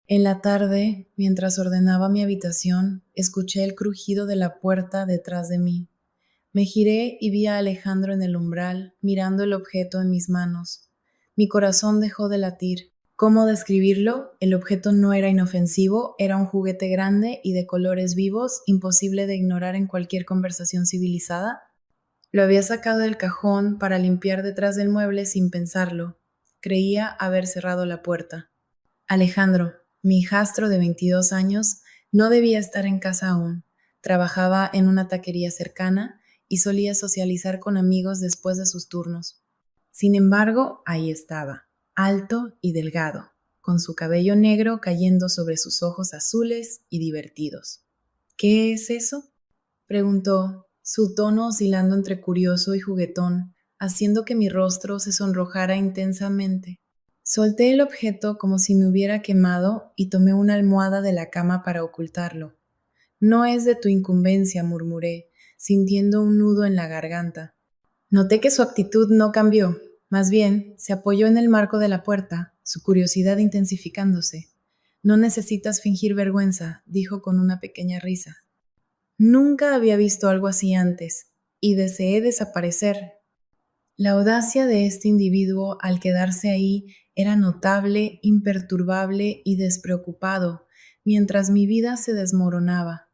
En la tarde, mientras ordenaba mi habitación, escuché el crujido de la puerta detrás de mí. Me giré y vi a Alejandro en el umbral, mirando el objeto en mis manos. Mi corazón dejó de latir. ¿Cómo describirlo? El objeto no era inofensivo, era un juguete grande y de colores vivos, imposible de ignorar en cualquier conversación civilizada. Lo había sacado del cajón para limpiar detrás del mueble sin pensarlo. Creía haber cerrado la puerta. Alejandro, mi hijastro de 22 años, no debía estar en casa aún. Trabajaba en una taquería cercana y solía socializar con amigos después de sus turnos. Sin embargo, ahí estaba, alto y delgado, con su cabello negro cayendo sobre sus ojos azules y divertidos. ¿Qué es eso? Preguntó, su tono oscilando entre curioso y juguetón, haciendo que mi rostro se sonrojara intensamente. Solté el objeto como si me hubiera quemado y tomé una almohada de la cama para ocultarlo. No es de tu incumbencia, murmuré, sintiendo un nudo en la garganta. Noté que su actitud no cambió, más bien se apoyó en el marco de la puerta, su curiosidad intensificándose. No necesitas fingir vergüenza, dijo con una pequeña risa. Nunca había visto algo así antes, y deseé desaparecer. La audacia de este individuo al quedarse ahí era notable, imperturbable y despreocupado, mientras mi vida se desmoronaba.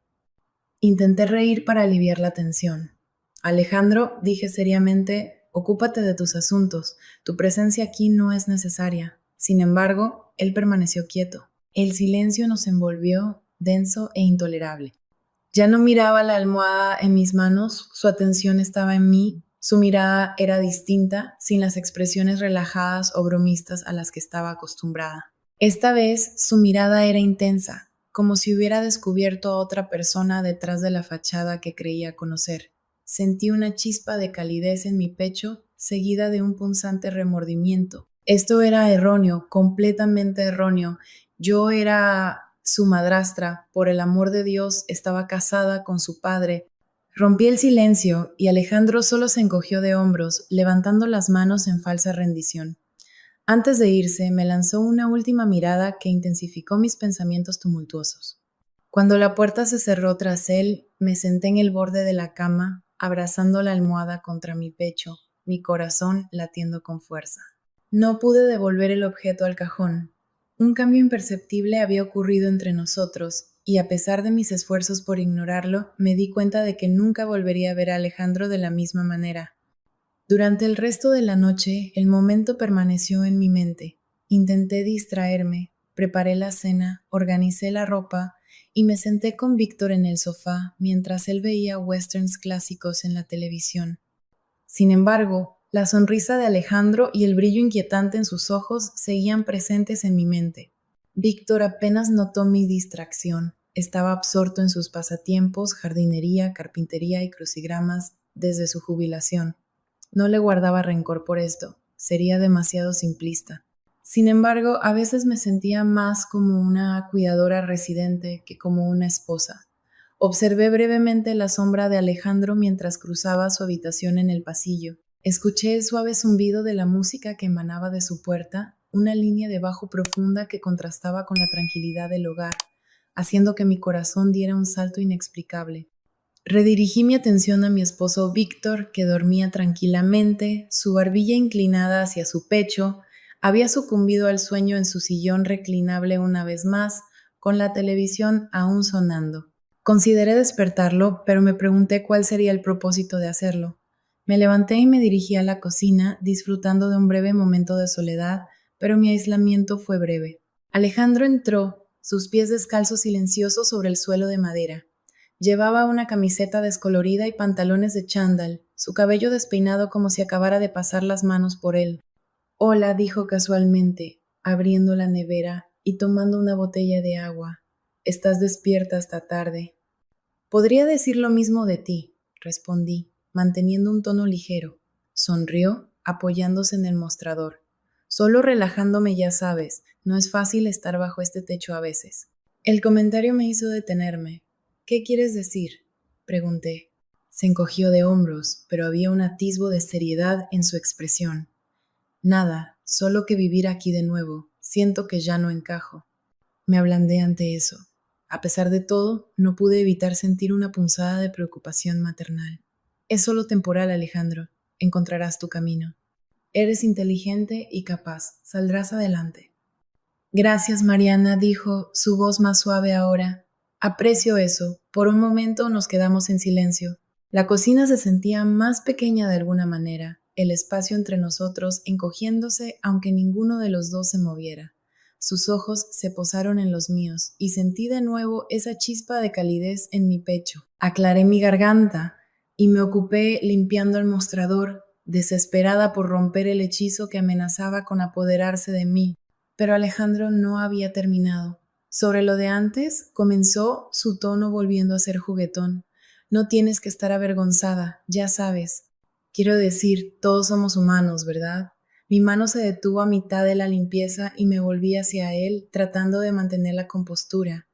Intenté reír para aliviar la tensión. Alejandro, dije seriamente, ocúpate de tus asuntos. Tu presencia aquí no es necesaria. Sin embargo, él permaneció quieto. El silencio nos envolvió, denso e intolerable. Ya no miraba la almohada en mis manos, su atención estaba en mí, su mirada era distinta, sin las expresiones relajadas o bromistas a las que estaba acostumbrada. Esta vez su mirada era intensa, como si hubiera descubierto a otra persona detrás de la fachada que creía conocer. Sentí una chispa de calidez en mi pecho, seguida de un punzante remordimiento. Esto era erróneo, completamente erróneo. Yo era su madrastra, por el amor de Dios, estaba casada con su padre. Rompí el silencio y Alejandro solo se encogió de hombros, levantando las manos en falsa rendición. Antes de irse, me lanzó una última mirada que intensificó mis pensamientos tumultuosos. Cuando la puerta se cerró tras él, me senté en el borde de la cama, abrazando la almohada contra mi pecho, mi corazón latiendo con fuerza. No pude devolver el objeto al cajón. Un cambio imperceptible había ocurrido entre nosotros, y a pesar de mis esfuerzos por ignorarlo, me di cuenta de que nunca volvería a ver a Alejandro de la misma manera. Durante el resto de la noche, el momento permaneció en mi mente. Intenté distraerme, preparé la cena, organicé la ropa y me senté con Víctor en el sofá mientras él veía westerns clásicos en la televisión. Sin embargo, la sonrisa de Alejandro y el brillo inquietante en sus ojos seguían presentes en mi mente. Víctor apenas notó mi distracción. Estaba absorto en sus pasatiempos, jardinería, carpintería y crucigramas desde su jubilación. No le guardaba rencor por esto, sería demasiado simplista. Sin embargo, a veces me sentía más como una cuidadora residente que como una esposa. Observé brevemente la sombra de Alejandro mientras cruzaba su habitación en el pasillo. Escuché el suave zumbido de la música que emanaba de su puerta, una línea de bajo profunda que contrastaba con la tranquilidad del hogar, haciendo que mi corazón diera un salto inexplicable. Redirigí mi atención a mi esposo Víctor, que dormía tranquilamente, su barbilla inclinada hacia su pecho, había sucumbido al sueño en su sillón reclinable una vez más, con la televisión aún sonando. Consideré despertarlo, pero me pregunté cuál sería el propósito de hacerlo. Me levanté y me dirigí a la cocina, disfrutando de un breve momento de soledad, pero mi aislamiento fue breve. Alejandro entró, sus pies descalzos silenciosos sobre el suelo de madera. Llevaba una camiseta descolorida y pantalones de chándal, su cabello despeinado como si acabara de pasar las manos por él. Hola, dijo casualmente, abriendo la nevera y tomando una botella de agua. Estás despierta hasta tarde. Podría decir lo mismo de ti, respondí, manteniendo un tono ligero. Sonrió, apoyándose en el mostrador. Solo relajándome, ya sabes, no es fácil estar bajo este techo a veces. El comentario me hizo detenerme. ¿Qué quieres decir? Pregunté. Se encogió de hombros, pero había un atisbo de seriedad en su expresión. Nada, solo que vivir aquí de nuevo. Siento que ya no encajo. Me ablandé ante eso. A pesar de todo, no pude evitar sentir una punzada de preocupación maternal. Es solo temporal, Alejandro. Encontrarás tu camino. Eres inteligente y capaz. Saldrás adelante. Gracias, Mariana, dijo, su voz más suave ahora. Aprecio eso. Por un momento nos quedamos en silencio. La cocina se sentía más pequeña de alguna manera, el espacio entre nosotros encogiéndose aunque ninguno de los dos se moviera. Sus ojos se posaron en los míos y sentí de nuevo esa chispa de calidez en mi pecho. Aclaré mi garganta y me ocupé limpiando el mostrador, desesperada por romper el hechizo que amenazaba con apoderarse de mí. Pero Alejandro no había terminado. Sobre lo de antes, comenzó su tono volviendo a ser juguetón. No tienes que estar avergonzada, ya sabes. Quiero decir, todos somos humanos, ¿verdad? Mi mano se detuvo a mitad de la limpieza y me volví hacia él, tratando de mantener la compostura.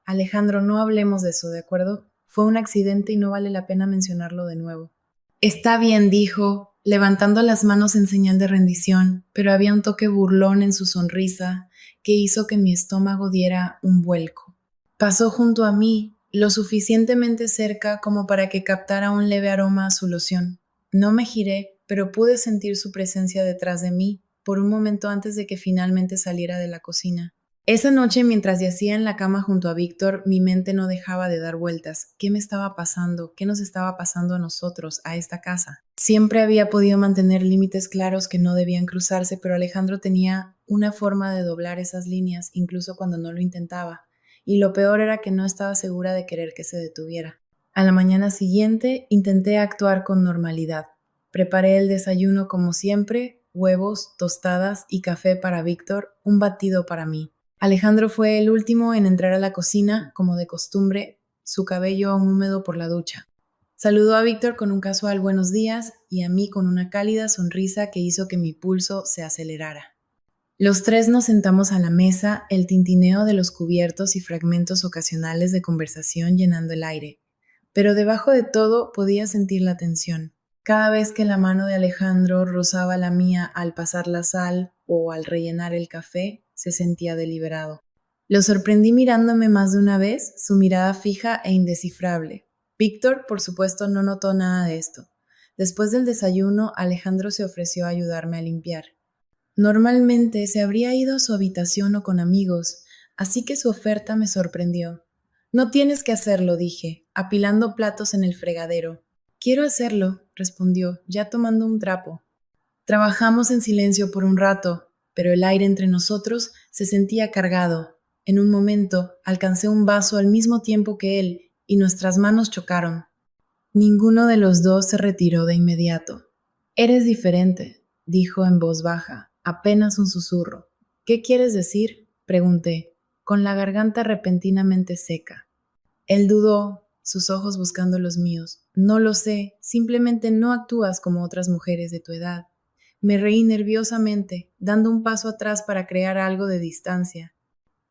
Alejandro, no hablemos de eso, ¿de acuerdo? Fue un accidente y no vale la pena mencionarlo de nuevo. Está bien, dijo, levantando las manos en señal de rendición, pero había un toque burlón en su sonrisa que hizo que mi estómago diera un vuelco. Pasó junto a mí, lo suficientemente cerca como para que captara un leve aroma a su loción. No me giré, pero pude sentir su presencia detrás de mí, por un momento antes de que finalmente saliera de la cocina. Esa noche, mientras yacía en la cama junto a Víctor, mi mente no dejaba de dar vueltas. ¿Qué me estaba pasando? ¿Qué nos estaba pasando a nosotros, a esta casa? Siempre había podido mantener límites claros que no debían cruzarse, pero Alejandro tenía una forma de doblar esas líneas, incluso cuando no lo intentaba. Y lo peor era que no estaba segura de querer que se detuviera. A la mañana siguiente intenté actuar con normalidad. Preparé el desayuno como siempre, huevos, tostadas y café para Víctor, un batido para mí. Alejandro fue el último en entrar a la cocina, como de costumbre, su cabello aún húmedo por la ducha. Saludó a Víctor con un casual buenos días y a mí con una cálida sonrisa que hizo que mi pulso se acelerara. Los tres nos sentamos a la mesa, el tintineo de los cubiertos y fragmentos ocasionales de conversación llenando el aire. Pero debajo de todo podía sentir la tensión. Cada vez que la mano de Alejandro rozaba la mía al pasar la sal o al rellenar el café, se sentía deliberado. Lo sorprendí mirándome más de una vez, su mirada fija e indescifrable. Víctor, por supuesto, no notó nada de esto. Después del desayuno, Alejandro se ofreció a ayudarme a limpiar. Normalmente se habría ido a su habitación o con amigos, así que su oferta me sorprendió. No tienes que hacerlo, dije, apilando platos en el fregadero. Quiero hacerlo, respondió, ya tomando un trapo. Trabajamos en silencio por un rato, pero el aire entre nosotros se sentía cargado. En un momento alcancé un vaso al mismo tiempo que él y nuestras manos chocaron. Ninguno de los dos se retiró de inmediato. Eres diferente, dijo en voz baja, apenas un susurro. ¿Qué quieres decir? Pregunté, con la garganta repentinamente seca. Él dudó, sus ojos buscando los míos. No lo sé, simplemente no actúas como otras mujeres de tu edad. Me reí nerviosamente, dando un paso atrás para crear algo de distancia.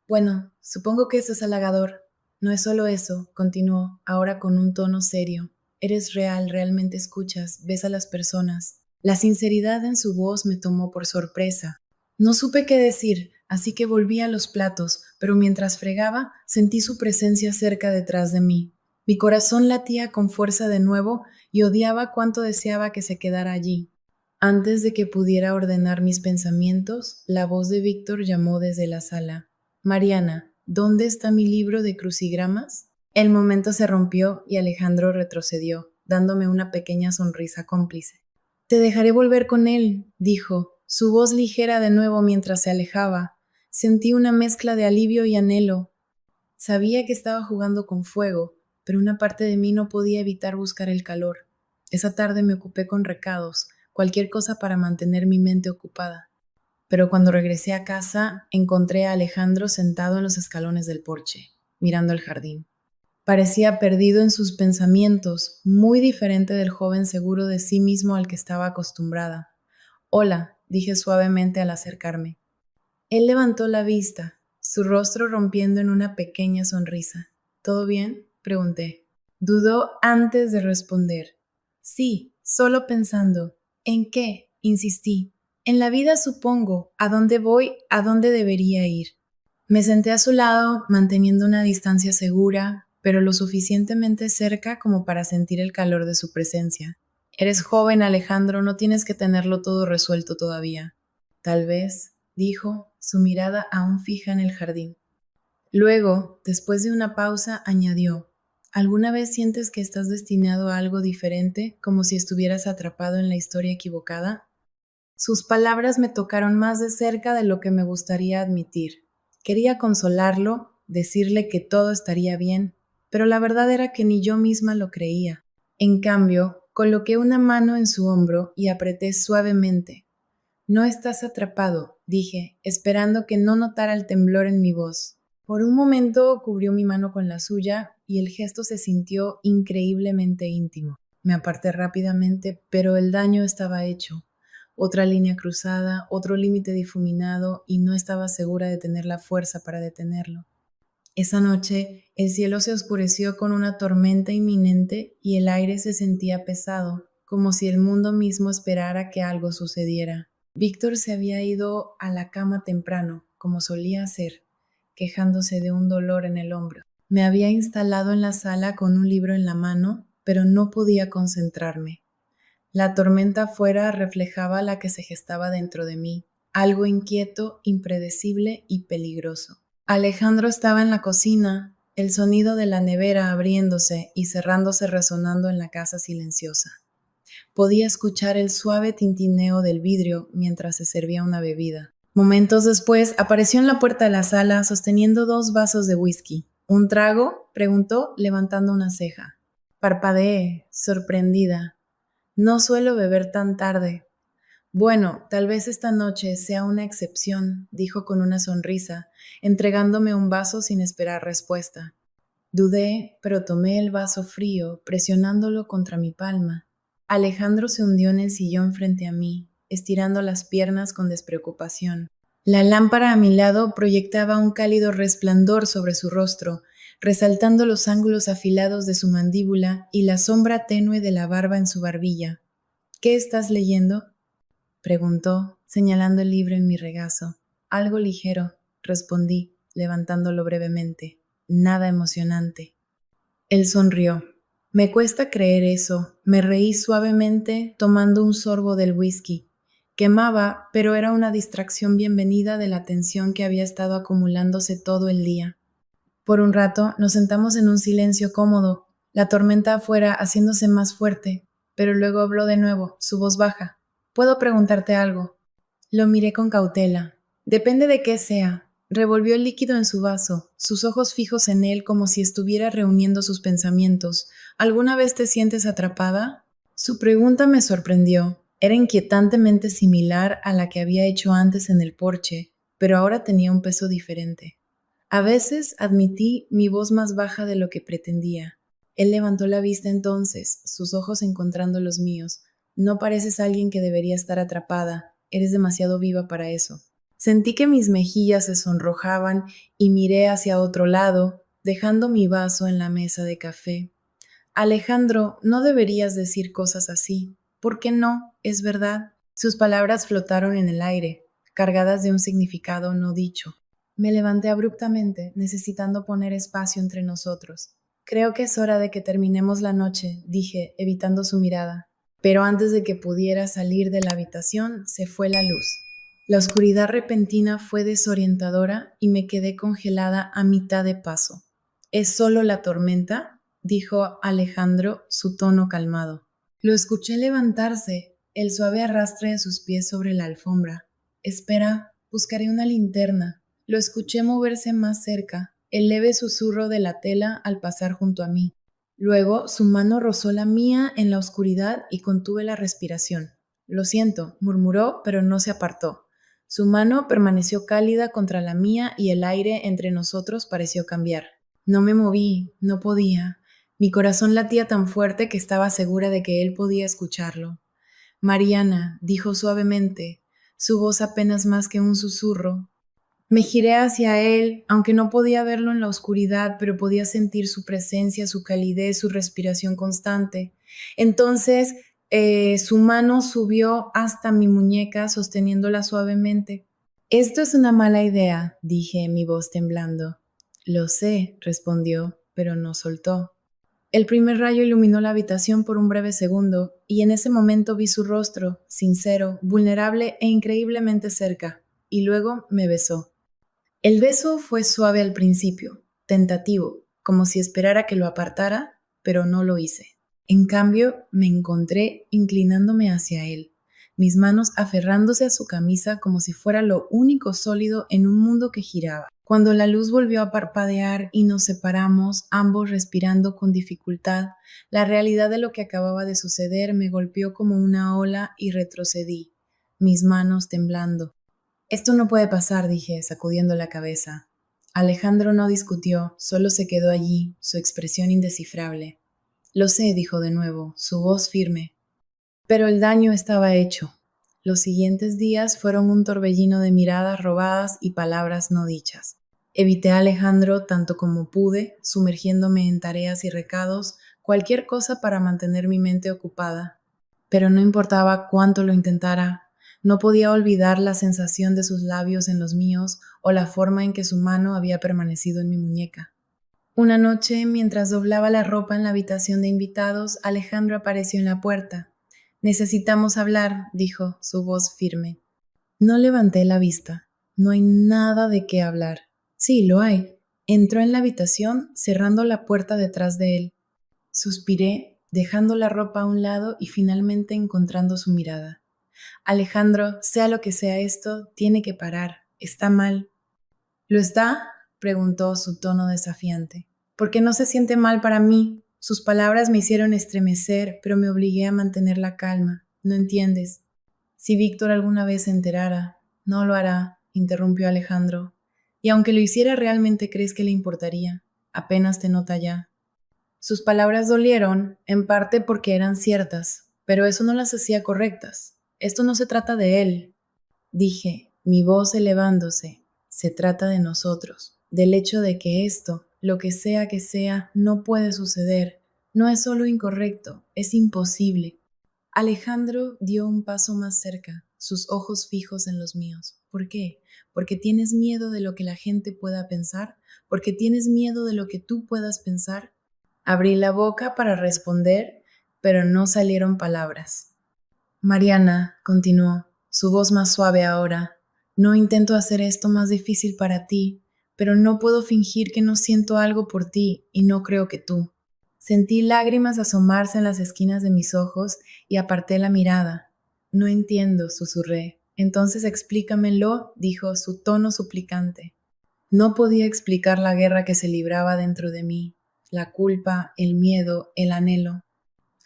Bueno, supongo que eso es halagador. No es solo eso, continuó, ahora con un tono serio. Eres real, realmente escuchas, ves a las personas. La sinceridad en su voz me tomó por sorpresa. No supe qué decir, así que volví a los platos, pero mientras fregaba, sentí su presencia cerca detrás de mí. Mi corazón latía con fuerza de nuevo y odiaba cuánto deseaba que se quedara allí. Antes de que pudiera ordenar mis pensamientos, la voz de Víctor llamó desde la sala. Mariana, ¿dónde está mi libro de crucigramas? El momento se rompió y Alejandro retrocedió, dándome una pequeña sonrisa cómplice. Te dejaré volver con él, dijo, su voz ligera de nuevo mientras se alejaba. Sentí una mezcla de alivio y anhelo. Sabía que estaba jugando con fuego, pero una parte de mí no podía evitar buscar el calor. Esa tarde me ocupé con recados, cualquier cosa para mantener mi mente ocupada. Pero cuando regresé a casa, encontré a Alejandro sentado en los escalones del porche, mirando el jardín. Parecía perdido en sus pensamientos, muy diferente del joven seguro de sí mismo al que estaba acostumbrada. Hola, dije suavemente al acercarme. Él levantó la vista, su rostro rompiendo en una pequeña sonrisa. ¿Todo bien? Pregunté. Dudó antes de responder. Sí, solo pensando. ¿En qué? Insistí. En la vida supongo. ¿A dónde voy? ¿A dónde debería ir? Me senté a su lado, manteniendo una distancia segura, pero lo suficientemente cerca como para sentir el calor de su presencia. Eres joven, Alejandro, no tienes que tenerlo todo resuelto todavía. Tal vez, dijo, su mirada aún fija en el jardín. Luego, después de una pausa, añadió, ¿alguna vez sientes que estás destinado a algo diferente, como si estuvieras atrapado en la historia equivocada? Sus palabras me tocaron más de cerca de lo que me gustaría admitir. Quería consolarlo, decirle que todo estaría bien, pero la verdad era que ni yo misma lo creía. En cambio, coloqué una mano en su hombro y apreté suavemente. No estás atrapado, dije, esperando que no notara el temblor en mi voz. Por un momento cubrió mi mano con la suya y el gesto se sintió increíblemente íntimo. Me aparté rápidamente, pero el daño estaba hecho. Otra línea cruzada, otro límite difuminado y no estaba segura de tener la fuerza para detenerlo. Esa noche el cielo se oscureció con una tormenta inminente y el aire se sentía pesado, como si el mundo mismo esperara que algo sucediera. Víctor se había ido a la cama temprano, como solía hacer, quejándose de un dolor en el hombro. Me había instalado en la sala con un libro en la mano, pero no podía concentrarme. La tormenta afuera reflejaba la que se gestaba dentro de mí, algo inquieto, impredecible y peligroso. Alejandro estaba en la cocina, el sonido de la nevera abriéndose y cerrándose resonando en la casa silenciosa. Podía escuchar el suave tintineo del vidrio mientras se servía una bebida. Momentos después apareció en la puerta de la sala sosteniendo 2 vasos de whisky. ¿Un trago?, preguntó, levantando una ceja. Parpadeé, sorprendida. No suelo beber tan tarde. Bueno, tal vez esta noche sea una excepción, dijo con una sonrisa, entregándome un vaso sin esperar respuesta. Dudé, pero tomé el vaso frío, presionándolo contra mi palma. Alejandro se hundió en el sillón frente a mí, estirando las piernas con despreocupación. La lámpara a mi lado proyectaba un cálido resplandor sobre su rostro, resaltando los ángulos afilados de su mandíbula y la sombra tenue de la barba en su barbilla. ¿Qué estás leyendo?, preguntó, señalando el libro en mi regazo. Algo ligero, respondí, levantándolo brevemente. Nada emocionante. Él sonrió. Me cuesta creer eso. Me reí suavemente, tomando un sorbo del whisky. Quemaba, pero era una distracción bienvenida de la tensión que había estado acumulándose todo el día. Por un rato nos sentamos en un silencio cómodo, la tormenta afuera haciéndose más fuerte, pero luego habló de nuevo, su voz baja. ¿Puedo preguntarte algo? Lo miré con cautela. Depende de qué sea. Revolvió el líquido en su vaso, sus ojos fijos en él como si estuviera reuniendo sus pensamientos. ¿Alguna vez te sientes atrapada? Su pregunta me sorprendió. Era inquietantemente similar a la que había hecho antes en el porche, pero ahora tenía un peso diferente. A veces, admití, mi voz más baja de lo que pretendía. Él levantó la vista entonces, sus ojos encontrando los míos. No pareces alguien que debería estar atrapada. Eres demasiado viva para eso. Sentí que mis mejillas se sonrojaban y miré hacia otro lado, dejando mi vaso en la mesa de café. Alejandro, no deberías decir cosas así. ¿Por qué no? Es verdad. Sus palabras flotaron en el aire, cargadas de un significado no dicho. Me levanté abruptamente, necesitando poner espacio entre nosotros. Creo que es hora de que terminemos la noche, dije, evitando su mirada. Pero antes de que pudiera salir de la habitación, se fue la luz. La oscuridad repentina fue desorientadora y me quedé congelada a mitad de paso. ¿Es solo la tormenta?, dijo Alejandro, su tono calmado. Lo escuché levantarse, el suave arrastre de sus pies sobre la alfombra. Espera, buscaré una linterna. Lo escuché moverse más cerca, el leve susurro de la tela al pasar junto a mí. Luego su mano rozó la mía en la oscuridad y contuve la respiración. Lo siento, murmuró, pero no se apartó. Su mano permaneció cálida contra la mía y el aire entre nosotros pareció cambiar. No me moví, no podía. Mi corazón latía tan fuerte que estaba segura de que él podía escucharlo. Mariana, dijo suavemente, su voz apenas más que un susurro. Me giré hacia él, aunque no podía verlo en la oscuridad, pero podía sentir su presencia, su calidez, su respiración constante. Entonces, su mano subió hasta mi muñeca, sosteniéndola suavemente. Esto es una mala idea, dije, mi voz temblando. Lo sé, respondió, pero no soltó. El primer rayo iluminó la habitación por un breve segundo, y en ese momento vi su rostro, sincero, vulnerable e increíblemente cerca, y luego me besó. El beso fue suave al principio, tentativo, como si esperara que lo apartara, pero no lo hice. En cambio, me encontré inclinándome hacia él, mis manos aferrándose a su camisa como si fuera lo único sólido en un mundo que giraba. Cuando la luz volvió a parpadear y nos separamos, ambos respirando con dificultad, la realidad de lo que acababa de suceder me golpeó como una ola y retrocedí, mis manos temblando. Esto no puede pasar, dije, sacudiendo la cabeza. Alejandro no discutió, solo se quedó allí, su expresión indescifrable. Lo sé, dijo de nuevo, su voz firme. Pero el daño estaba hecho. Los siguientes días fueron un torbellino de miradas robadas y palabras no dichas. Evité a Alejandro tanto como pude, sumergiéndome en tareas y recados, cualquier cosa para mantener mi mente ocupada. Pero no importaba cuánto lo intentara, no podía olvidar la sensación de sus labios en los míos o la forma en que su mano había permanecido en mi muñeca. Una noche, mientras doblaba la ropa en la habitación de invitados, Alejandro apareció en la puerta. Necesitamos hablar, dijo, su voz firme. No levanté la vista. No hay nada de qué hablar. Sí, lo hay. Entró en la habitación, cerrando la puerta detrás de él. Suspiré, dejando la ropa a un lado y finalmente encontrando su mirada. Alejandro, sea lo que sea esto, tiene que parar. Está mal. ¿Lo está? Preguntó su tono desafiante. ¿Por qué no se siente mal para mí? Sus palabras me hicieron estremecer, pero me obligué a mantener la calma. No entiendes. Si Víctor alguna vez se enterara, no lo hará, interrumpió Alejandro. Y aunque lo hiciera, ¿realmente crees que le importaría? Apenas te nota ya. Sus palabras dolieron, en parte porque eran ciertas, pero eso no las hacía correctas. Esto no se trata de él, dije, mi voz elevándose. Se trata de nosotros, del hecho de que esto, lo que sea, no puede suceder. No es solo incorrecto, es imposible. Alejandro dio un paso más cerca, sus ojos fijos en los míos. ¿Por qué? ¿Porque tienes miedo de lo que la gente pueda pensar? ¿Porque tienes miedo de lo que tú puedas pensar? Abrí la boca para responder, pero no salieron palabras. Mariana, continuó, su voz más suave ahora, no intento hacer esto más difícil para ti, pero no puedo fingir que no siento algo por ti y no creo que tú. Sentí lágrimas asomarse en las esquinas de mis ojos y aparté la mirada. No entiendo, susurré. Entonces explícamelo, dijo su tono suplicante. No podía explicar la guerra que se libraba dentro de mí, la culpa, el miedo, el anhelo.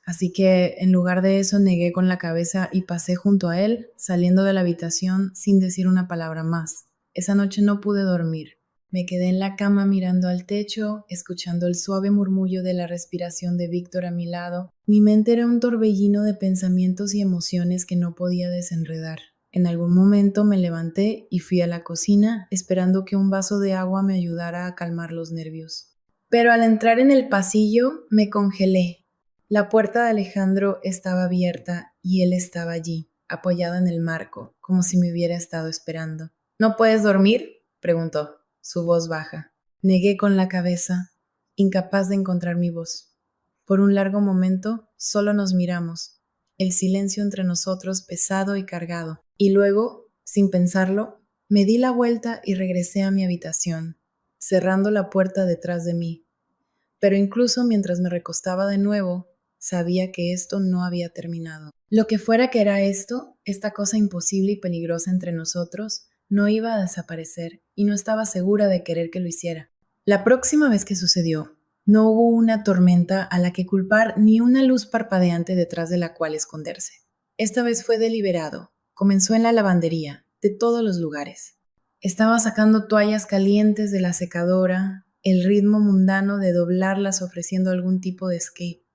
Así que, en lugar de eso, negué con la cabeza y pasé junto a él, saliendo de la habitación sin decir una palabra más. Esa noche no pude dormir. Me quedé en la cama mirando al techo, escuchando el suave murmullo de la respiración de Víctor a mi lado. Mi mente era un torbellino de pensamientos y emociones que no podía desenredar. En algún momento me levanté y fui a la cocina, esperando que un vaso de agua me ayudara a calmar los nervios. Pero al entrar en el pasillo, me congelé. La puerta de Alejandro estaba abierta y él estaba allí, apoyado en el marco, como si me hubiera estado esperando. ¿No puedes dormir?, preguntó, su voz baja. Negué con la cabeza, incapaz de encontrar mi voz. Por un largo momento solo nos miramos, el silencio entre nosotros pesado y cargado. Y luego, sin pensarlo, me di la vuelta y regresé a mi habitación, cerrando la puerta detrás de mí. Pero incluso mientras me recostaba de nuevo, sabía que esto no había terminado. Lo que fuera que era esto, esta cosa imposible y peligrosa entre nosotros, no iba a desaparecer y no estaba segura de querer que lo hiciera. La próxima vez que sucedió, no hubo una tormenta a la que culpar ni una luz parpadeante detrás de la cual esconderse. Esta vez fue deliberado. Comenzó en la lavandería, de todos los lugares. Estaba sacando toallas calientes de la secadora, el ritmo mundano de doblarlas ofreciendo algún tipo de escape.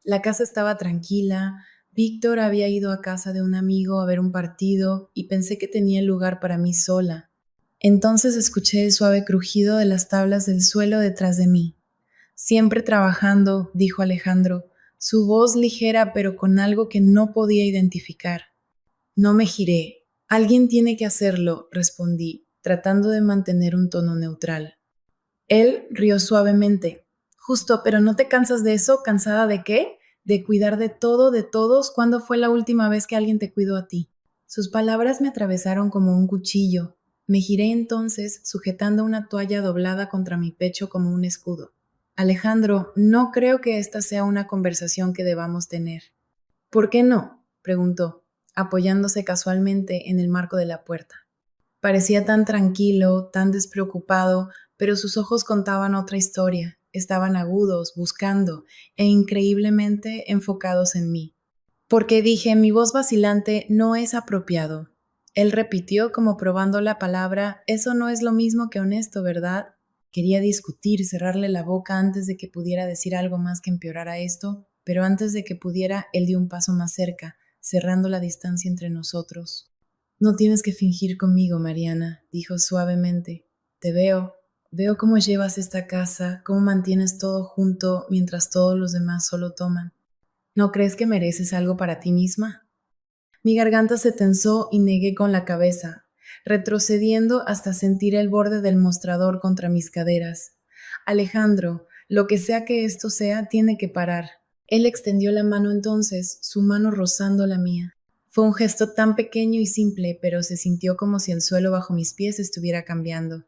La casa estaba tranquila, Víctor había ido a casa de un amigo a ver un partido y pensé que tenía lugar para mí sola. Entonces escuché el suave crujido de las tablas del suelo detrás de mí. Siempre trabajando, dijo Alejandro, su voz ligera pero con algo que no podía identificar. No me giré. Alguien tiene que hacerlo, respondí, tratando de mantener un tono neutral. Él rió suavemente. Justo, pero ¿no te cansas de eso? ¿Cansada de qué? De cuidar de todo, de todos. ¿Cuándo fue la última vez que alguien te cuidó a ti? Sus palabras me atravesaron como un cuchillo. Me giré entonces, sujetando una toalla doblada contra mi pecho como un escudo. Alejandro, no creo que esta sea una conversación que debamos tener. ¿Por qué no? Preguntó, apoyándose casualmente en el marco de la puerta. Parecía tan tranquilo, tan despreocupado, pero sus ojos contaban otra historia. Estaban agudos, buscando, e increíblemente enfocados en mí. Porque dije, mi voz vacilante no es apropiado. Él repitió como probando la palabra, eso no es lo mismo que honesto, ¿verdad? Quería discutir, cerrarle la boca antes de que pudiera decir algo más que empeorara esto, pero antes de que pudiera, él dio un paso más cerca, cerrando la distancia entre nosotros. No tienes que fingir conmigo, Mariana, dijo suavemente. Te veo cómo llevas esta casa, cómo mantienes todo junto mientras todos los demás solo toman. ¿No crees que mereces algo para ti misma? Mi garganta se tensó y negué con la cabeza, retrocediendo hasta sentir el borde del mostrador contra mis caderas. Alejandro, lo que sea que esto sea, tiene que parar. Él extendió la mano entonces, su mano rozando la mía. Fue un gesto tan pequeño y simple, pero se sintió como si el suelo bajo mis pies estuviera cambiando.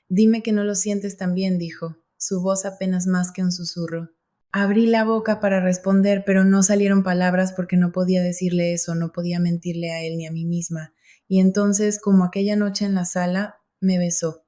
Dime que no lo sientes tan bien, dijo, su voz apenas más que un susurro. Abrí la boca para responder, pero no salieron palabras porque no podía decirle eso, no podía mentirle a él ni a mí misma. Y entonces, como aquella noche en la sala, me besó.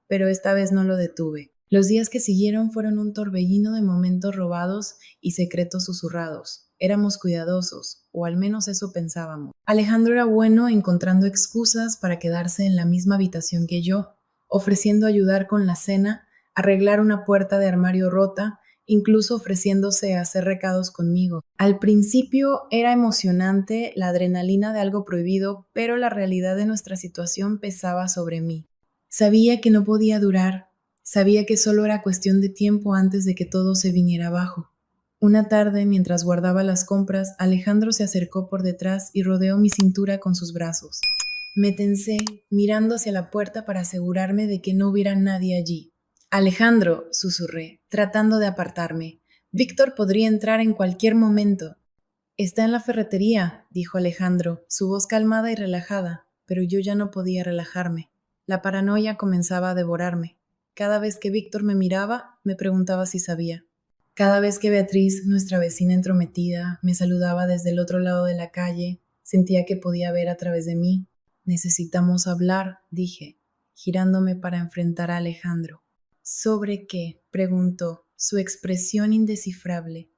Pero esta vez no lo detuve. Los días que siguieron fueron un torbellino de momentos robados y secretos susurrados. Éramos cuidadosos, o al menos eso pensábamos. Alejandro era bueno encontrando excusas para quedarse en la misma habitación que yo, ofreciendo ayudar con la cena, arreglar una puerta de armario rota, incluso ofreciéndose a hacer recados conmigo. Al principio era emocionante la adrenalina de algo prohibido, pero la realidad de nuestra situación pesaba sobre mí. Sabía que no podía durar, sabía que solo era cuestión de tiempo antes de que todo se viniera abajo. Una tarde, mientras guardaba las compras, Alejandro se acercó por detrás y rodeó mi cintura con sus brazos. Me tensé, mirando hacia la puerta para asegurarme de que no hubiera nadie allí. Alejandro, susurré, tratando de apartarme. Víctor podría entrar en cualquier momento. Está en la ferretería, dijo Alejandro, su voz calmada y relajada, pero yo ya no podía relajarme. La paranoia comenzaba a devorarme. Cada vez que Víctor me miraba, me preguntaba si sabía. Cada vez que Beatriz, nuestra vecina entrometida, me saludaba desde el otro lado de la calle, sentía que podía ver a través de mí. Necesitamos hablar, dije, girándome para enfrentar a Alejandro. ¿Sobre qué? Preguntó, su expresión indescifrable.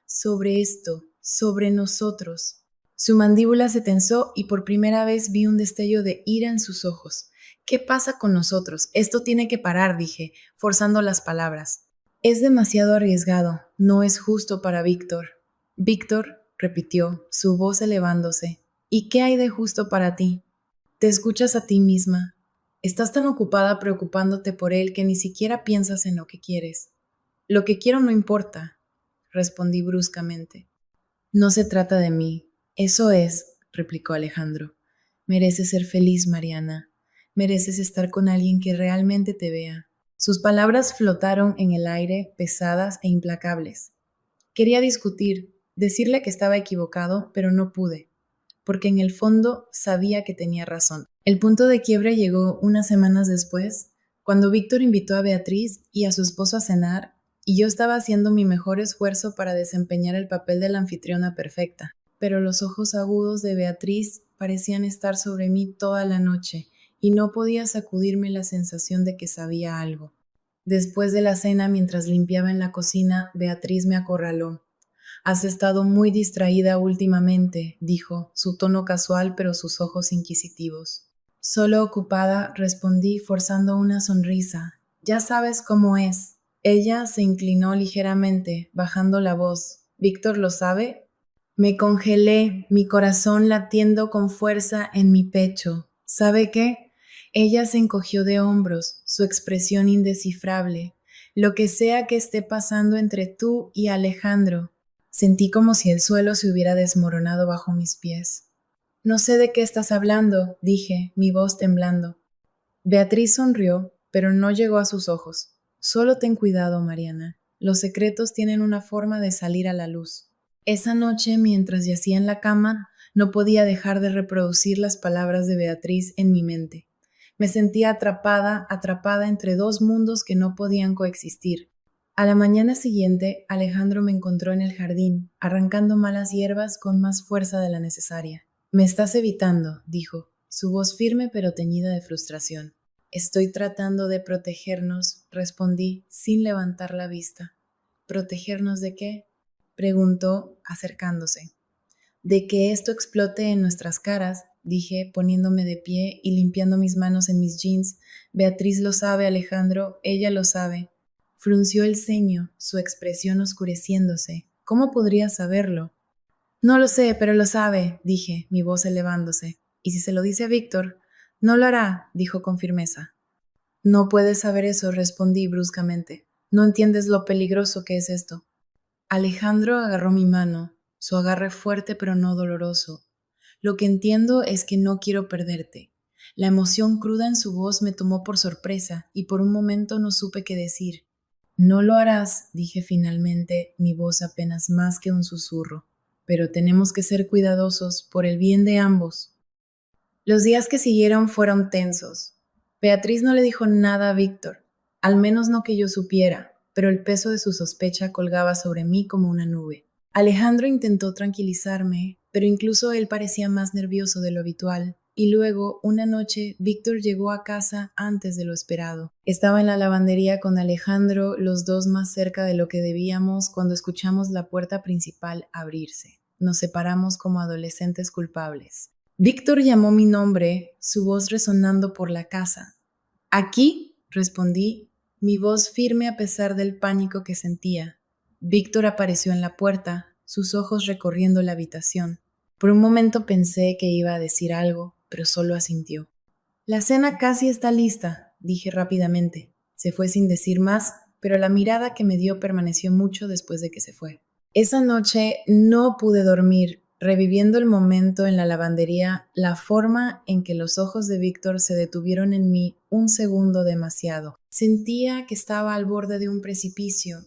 Sobre esto, sobre nosotros. Su mandíbula se tensó y por primera vez vi un destello de ira en sus ojos. ¿Qué pasa con nosotros? Esto tiene que parar, dije, forzando las palabras. Es demasiado arriesgado, no es justo para Víctor. Víctor, repitió, su voz elevándose. ¿Y qué hay de justo para ti? Te escuchas a ti misma. Estás tan ocupada preocupándote por él que ni siquiera piensas en lo que quieres. Lo que quiero no importa, respondí bruscamente. No se trata de mí. Eso es, replicó Alejandro. Mereces ser feliz, Mariana. Mereces estar con alguien que realmente te vea. Sus palabras flotaron en el aire, pesadas e implacables. Quería discutir, decirle que estaba equivocado, pero no pude, porque en el fondo sabía que tenía razón. El punto de quiebre llegó unas semanas después, cuando Víctor invitó a Beatriz y a su esposo a cenar, y yo estaba haciendo mi mejor esfuerzo para desempeñar el papel de la anfitriona perfecta. Pero los ojos agudos de Beatriz parecían estar sobre mí toda la noche, y no podía sacudirme la sensación de que sabía algo. Después de la cena, mientras limpiaba en la cocina, Beatriz me acorraló. Has estado muy distraída últimamente, dijo, su tono casual pero sus ojos inquisitivos. Solo ocupada, respondí forzando una sonrisa. Ya sabes cómo es. Ella se inclinó ligeramente, bajando la voz. ¿Víctor lo sabe? Me congelé, mi corazón latiendo con fuerza en mi pecho. ¿Sabe qué? Ella se encogió de hombros, su expresión indescifrable. Lo que sea que esté pasando entre tú y Alejandro. Sentí como si el suelo se hubiera desmoronado bajo mis pies. No sé de qué estás hablando, dije, mi voz temblando. Beatriz sonrió, pero no llegó a sus ojos. Solo ten cuidado, Mariana. Los secretos tienen una forma de salir a la luz. Esa noche, mientras yacía en la cama, no podía dejar de reproducir las palabras de Beatriz en mi mente. Me sentía atrapada entre dos mundos que no podían coexistir. A la mañana siguiente, Alejandro me encontró en el jardín, arrancando malas hierbas con más fuerza de la necesaria. Me estás evitando, dijo, su voz firme pero teñida de frustración. Estoy tratando de protegernos, respondí, sin levantar la vista. ¿Protegernos de qué? Preguntó, acercándose. De que esto explote en nuestras caras, dije, poniéndome de pie y limpiando mis manos en mis jeans. Beatriz lo sabe, Alejandro, ella lo sabe. Frunció el ceño, su expresión oscureciéndose. ¿Cómo podría saberlo? No lo sé, pero lo sabe, dije, mi voz elevándose. ¿Y si se lo dice a Víctor? No lo hará, dijo con firmeza. No puedes saber eso, respondí bruscamente. No entiendes lo peligroso que es esto. Alejandro agarró mi mano, su agarre fuerte pero no doloroso. Lo que entiendo es que no quiero perderte. La emoción cruda en su voz me tomó por sorpresa y por un momento no supe qué decir. No lo harás, dije finalmente, mi voz apenas más que un susurro. Pero tenemos que ser cuidadosos por el bien de ambos. Los días que siguieron fueron tensos. Beatriz no le dijo nada a Víctor, al menos no que yo supiera, pero el peso de su sospecha colgaba sobre mí como una nube. Alejandro intentó tranquilizarme, pero incluso él parecía más nervioso de lo habitual. Y luego, una noche, Víctor llegó a casa antes de lo esperado. Estaba en la lavandería con Alejandro, los dos más cerca de lo que debíamos, cuando escuchamos la puerta principal abrirse. Nos separamos como adolescentes culpables. Víctor llamó mi nombre, su voz resonando por la casa. «Aquí», respondí, mi voz firme a pesar del pánico que sentía. Víctor apareció en la puerta, sus ojos recorriendo la habitación. Por un momento pensé que iba a decir algo, pero solo asintió. «La cena casi está lista», dije rápidamente. Se fue sin decir más, pero la mirada que me dio permaneció mucho después de que se fue. Esa noche no pude dormir, reviviendo el momento en la lavandería, la forma en que los ojos de Víctor se detuvieron en mí un segundo demasiado. Sentía que estaba al borde de un precipicio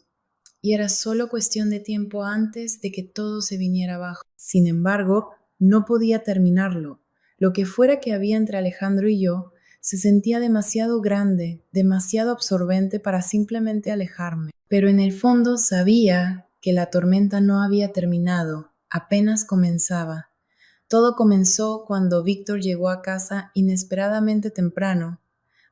y era solo cuestión de tiempo antes de que todo se viniera abajo. Sin embargo, no podía terminarlo. Lo que fuera que había entre Alejandro y yo se sentía demasiado grande, demasiado absorbente para simplemente alejarme. Pero en el fondo sabía que la tormenta no había terminado, apenas comenzaba. Todo comenzó cuando Víctor llegó a casa inesperadamente temprano,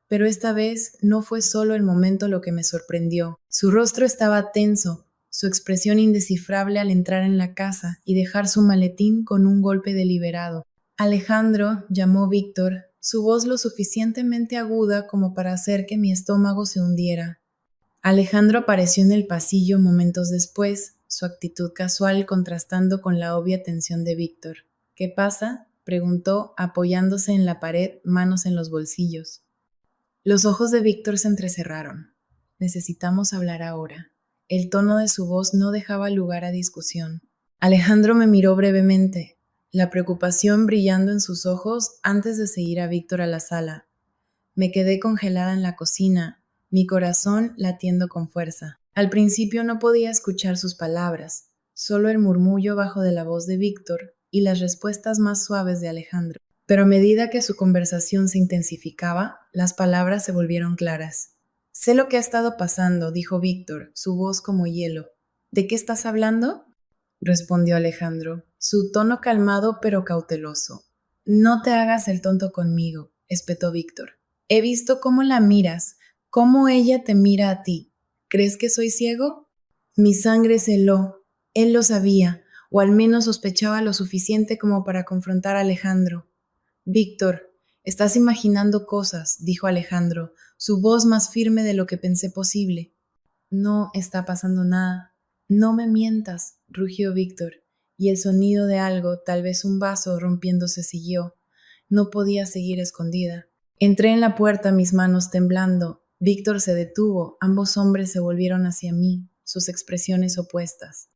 pero esta vez no fue solo el momento lo que me sorprendió. Su rostro estaba tenso, su expresión indescifrable al entrar en la casa y dejar su maletín con un golpe deliberado. Alejandro, llamó Víctor, su voz lo suficientemente aguda como para hacer que mi estómago se hundiera. Alejandro apareció en el pasillo momentos después, su actitud casual contrastando con la obvia tensión de Víctor. «¿Qué pasa?», preguntó, apoyándose en la pared, manos en los bolsillos. Los ojos de Víctor se entrecerraron. «Necesitamos hablar ahora». El tono de su voz no dejaba lugar a discusión. Alejandro me miró brevemente, la preocupación brillando en sus ojos antes de seguir a Víctor a la sala. Me quedé congelada en la cocina, mi corazón latiendo con fuerza. Al principio no podía escuchar sus palabras, solo el murmullo bajo de la voz de Víctor y las respuestas más suaves de Alejandro. Pero a medida que su conversación se intensificaba, las palabras se volvieron claras. «Sé lo que ha estado pasando», dijo Víctor, su voz como hielo. «¿De qué estás hablando?», respondió Alejandro, su tono calmado pero cauteloso. «No te hagas el tonto conmigo», espetó Víctor. «He visto cómo la miras, cómo ella te mira a ti. ¿Crees que soy ciego?». Mi sangre se heló. Él lo sabía, o al menos sospechaba lo suficiente como para confrontar a Alejandro. «Víctor, estás imaginando cosas», dijo Alejandro, su voz más firme de lo que pensé posible. «No está pasando nada». «No me mientas», rugió Víctor, y el sonido de algo, tal vez un vaso rompiéndose, siguió. No podía seguir escondida. Entré en la puerta, mis manos temblando. Víctor se detuvo, ambos hombres se volvieron hacia mí, sus expresiones opuestas.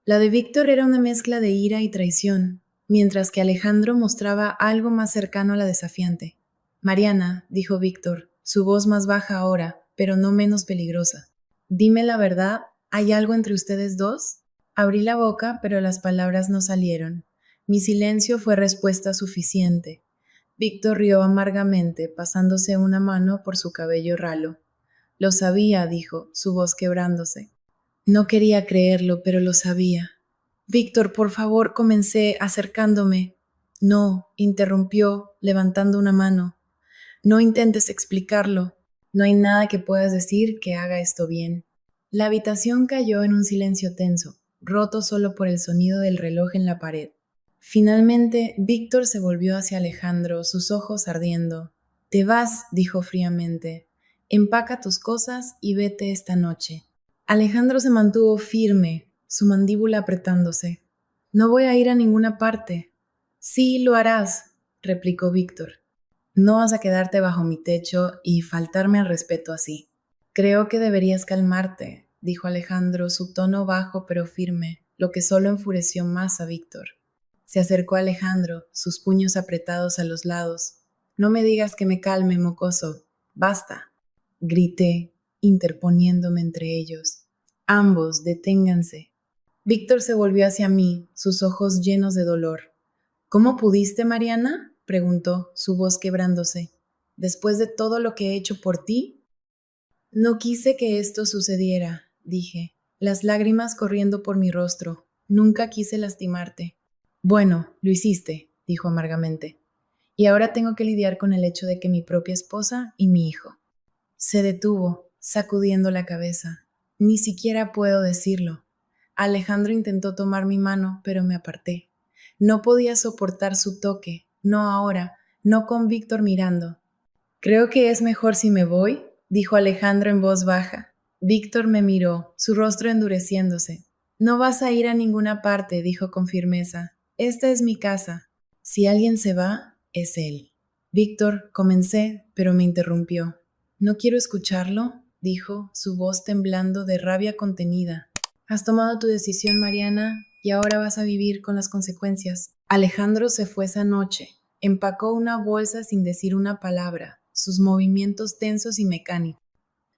La de Víctor era una mezcla de ira y traición. mientras que Alejandro mostraba algo más cercano a la desafiante. Mariana, dijo Víctor, su voz más baja ahora, pero no menos peligrosa. Dime la verdad, ¿hay algo entre ustedes dos? Abrí la boca, pero las palabras no salieron. Mi silencio fue respuesta suficiente. Víctor rió amargamente, pasándose una mano por su cabello ralo. Lo sabía, dijo, su voz quebrándose. No quería creerlo, pero lo sabía. Víctor, por favor, comencé acercándome. No, interrumpió, levantando una mano. No intentes explicarlo. No hay nada que puedas decir que haga esto bien. La habitación cayó en un silencio tenso, roto solo por el sonido del reloj en la pared. Finalmente, Víctor se volvió hacia Alejandro, sus ojos ardiendo. Te vas, dijo fríamente. Empaca tus cosas y vete esta noche. Alejandro se mantuvo firme, su mandíbula apretándose. No voy a ir a ninguna parte. Sí, lo harás, replicó Víctor. No vas a quedarte bajo mi techo y faltarme al respeto así. Creo que deberías calmarte, dijo Alejandro, su tono bajo pero firme, lo que solo enfureció más a Víctor. Se acercó a Alejandro, sus puños apretados a los lados. No me digas que me calme, mocoso. Basta. Grité, interponiéndome entre ellos. Ambos, deténganse. Víctor se volvió hacia mí, sus ojos llenos de dolor. ¿Cómo pudiste, Mariana? Preguntó, su voz quebrándose. ¿Después de todo lo que he hecho por ti? No quise que esto sucediera, dije, las lágrimas corriendo por mi rostro. Nunca quise lastimarte. Bueno, lo hiciste, dijo amargamente. Y ahora tengo que lidiar con el hecho de que mi propia esposa y mi hijo. Se detuvo, sacudiendo la cabeza. Ni siquiera puedo decirlo. Alejandro intentó tomar mi mano, pero me aparté. No podía soportar su toque, no ahora, no con Víctor mirando. Creo que es mejor si me voy, dijo Alejandro en voz baja. Víctor me miró, su rostro endureciéndose. No vas a ir a ninguna parte, dijo con firmeza. Esta es mi casa. Si alguien se va, es él. Víctor, comencé, pero me interrumpió. ¿No quiero escucharlo?, dijo, su voz temblando de rabia contenida. Has tomado tu decisión, Mariana, y ahora vas a vivir con las consecuencias. Alejandro se fue esa noche. Empacó una bolsa sin decir una palabra, sus movimientos tensos y mecánicos.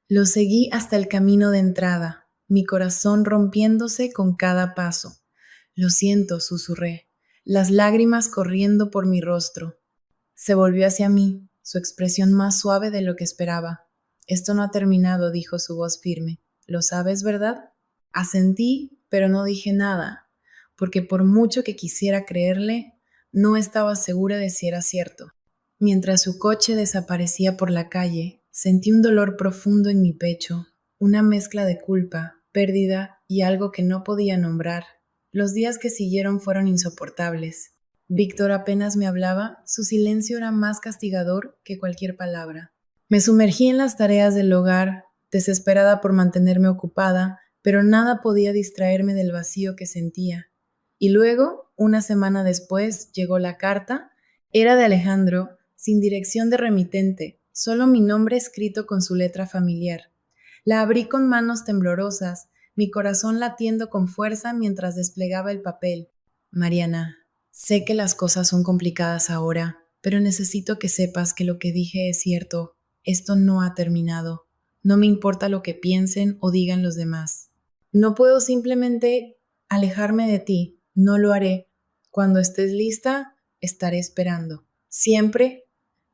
Lo seguí hasta el camino de entrada, mi corazón rompiéndose con cada paso. Lo siento, susurré, las lágrimas corriendo por mi rostro. Se volvió hacia mí, su expresión más suave de lo que esperaba. Esto no ha terminado, dijo su voz firme. ¿Lo sabes, verdad? Asentí, pero no dije nada, porque por mucho que quisiera creerle, no estaba segura de si era cierto. Mientras su coche desaparecía por la calle, sentí un dolor profundo en mi pecho, una mezcla de culpa, pérdida y algo que no podía nombrar. Los días que siguieron fueron insoportables. Víctor apenas me hablaba, su silencio era más castigador que cualquier palabra. Me sumergí en las tareas del hogar, desesperada por mantenerme ocupada, pero nada podía distraerme del vacío que sentía. Y luego, una semana después, llegó la carta. Era de Alejandro, sin dirección de remitente, solo mi nombre escrito con su letra familiar. La abrí con manos temblorosas, mi corazón latiendo con fuerza mientras desplegaba el papel. Mariana, sé que las cosas son complicadas ahora, pero necesito que sepas que lo que dije es cierto. Esto no ha terminado. No me importa lo que piensen o digan los demás. No puedo simplemente alejarme de ti. No lo haré. Cuando estés lista, estaré esperando. Siempre.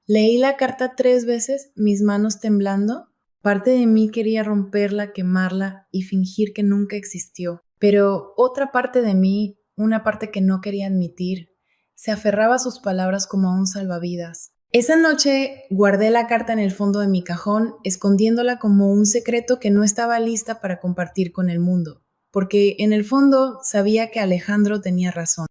Leí la carta 3 veces, mis manos temblando. Parte de mí quería romperla, quemarla y fingir que nunca existió. Pero otra parte de mí, una parte que no quería admitir, se aferraba a sus palabras como a un salvavidas. Esa noche guardé la carta en el fondo de mi cajón, escondiéndola como un secreto que no estaba lista para compartir con el mundo, porque en el fondo sabía que Alejandro tenía razón.